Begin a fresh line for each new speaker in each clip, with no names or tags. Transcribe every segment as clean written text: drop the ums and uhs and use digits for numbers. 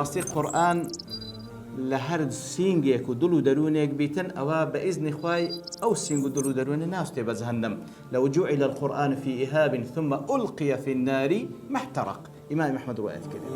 براستي قرآن لهر سينجيك ودلو درونيك بيتن أو بإذن خواي أو سينج ودلو دروني ناس تبى جهنم لو جعل القرآن في إهاب ثم ألقي في النار ما احترق. إمام أحمد رواية كده.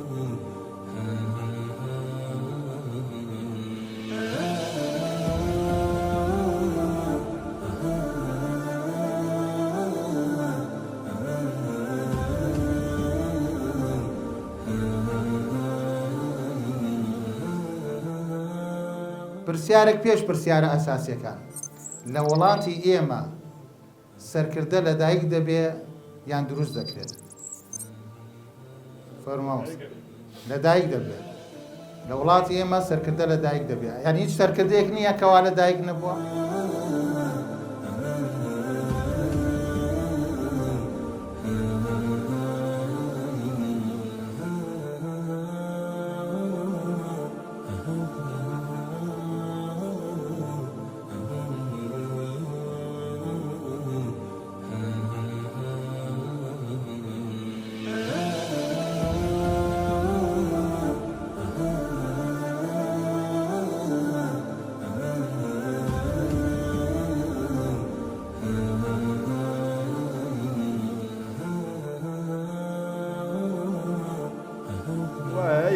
پرسیارێک پێش پرسیارە ئەساسیەکان لە وڵاتی ئێمە سەرکردە لە دایک دەبێ یان دروست دەکرێت؟ فەرماوە لە دایک دەبێت. لە وڵاتی ئێمە سەرکردە لە دایک دەبێت، یان هیچ سەرکردەیەک نییە کەوا لە دایک نەبووە؟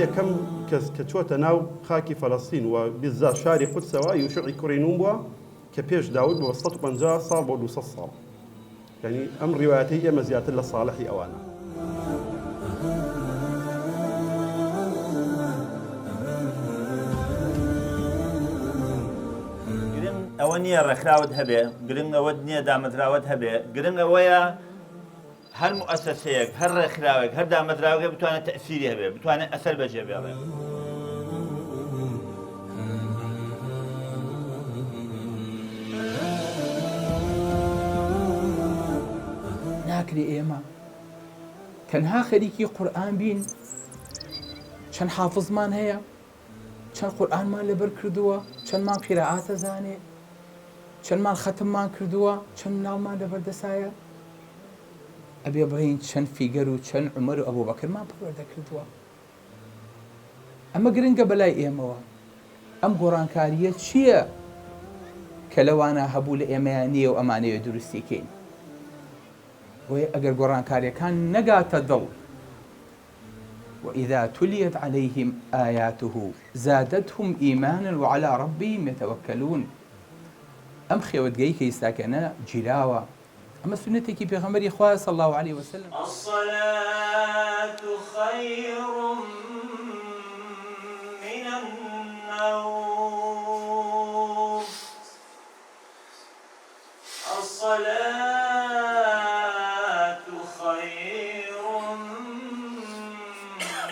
یەکەم کەس کە چۆتە ناو خاکی فەڵەستین و بیزا شاری قودسەوە یوشوعی کوڕی نون بووە کە پێش داود بۆ 150 ساڵ بۆ 200 ساڵ. یعنی ئەم ڕیوایەتەی ئێمە زیاتر لە ساڵحی ئەوانە.
گرنگ ئەوە نییە ڕێکخراوت هەبێ، گرنگ ئەوە نییە دامەزراوت هەبێ، گرنگ ئەوەیە هەر مؤسسەیەک هەر ڕێکخراوێک هەر دامەزراوەکە بتوانێت تەئسیری هەبێ، بتوانێت ئەسەر بەجێ بێڵێ.
ناکرێ ئێمە تەنها خەریکی قورئان بین، چەند حافظمان هەیە، چەند قورئانمان لەبەر کردووە، چەندمان قیرائاتە زانێ، چەندمان ختممان کردووە، چەند ناومان لەبەردەسایە، ئەبێ بڵین چەند فیگەر و چەند عومەر و ئەبوبەکرمان پەروەردە کردووە. ئەمە گرنگە بەلای ئێمەوە. ئەم گۆڕانکاریە چییە کە لەوانە هەبوو لە ئێمەیان نییە و ئەمانەیە دروستیکەین؟ وی ئەگەر گۆڕانکاریەکان نەگاتە دڵ وإذا تليت عليهم آياته زادتهم إيمانا وعلى ربهم يتوكلون. أم خيوتجي كيستاكنا جلاوة أما سنتك في غمر إخوة صلى الله عليه وسلم.
الصلاة خير من النوم. الصلاة خير من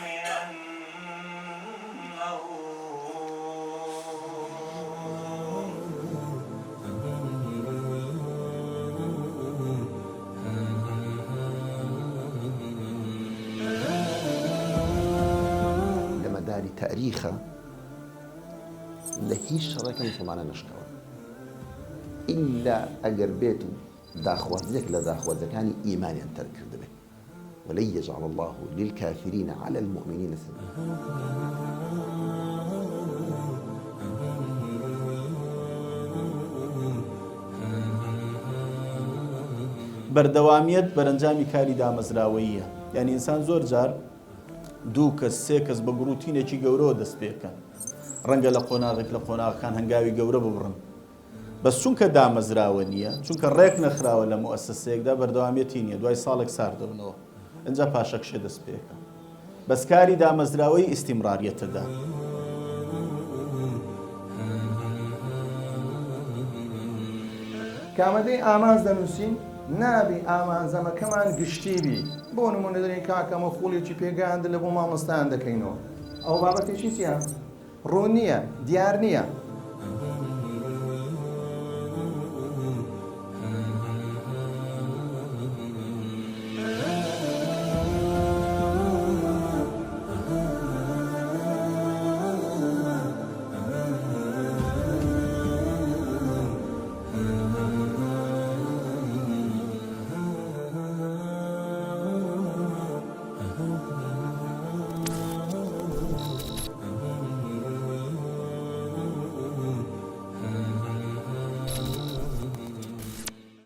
لما داري تاريخه لهيش شركة مسلمانة نشكوه إلا أجر بيته داخوازك لداخوازك يعني إيماني أن ترك به ولن يجعل الله للكافرين على المؤمنين سبيلا.
بەردەوامیەت بەرەنجامی کاری دامەزراوەیە. یعنی ئینسان زۆر جار دوو کەس سێ کەس بە گروتینێکی گەورەوە دەست پێکەن، ڕەنگە لە قۆناغێک لە قۆناغەکان هەنگاوی گەورە ببڕن، بەس چونکە دامەزراوە نییە، چونکە ڕێک نەخراوە لە مؤسسەیەکدا بەردەوامیەتی نییە، دوای ساڵێک ساردەبنەوە ئەنجا پاشەکشێ دەست پێکە. بەس کاری دامەزراوەی ئیستیمڕاریەتەدا.
کامەدەی ئامانز دەنووسین نابی ئامانزەمەکەمان گشتی بی. بۆ نمونە دەرێن کاکەمە خوڵێکی پێگەاندە لە بۆ مامۆستایان دەکەینەوە، ئەو بابەتێکی چییە؟ ڕوو نییە، دیار نییە.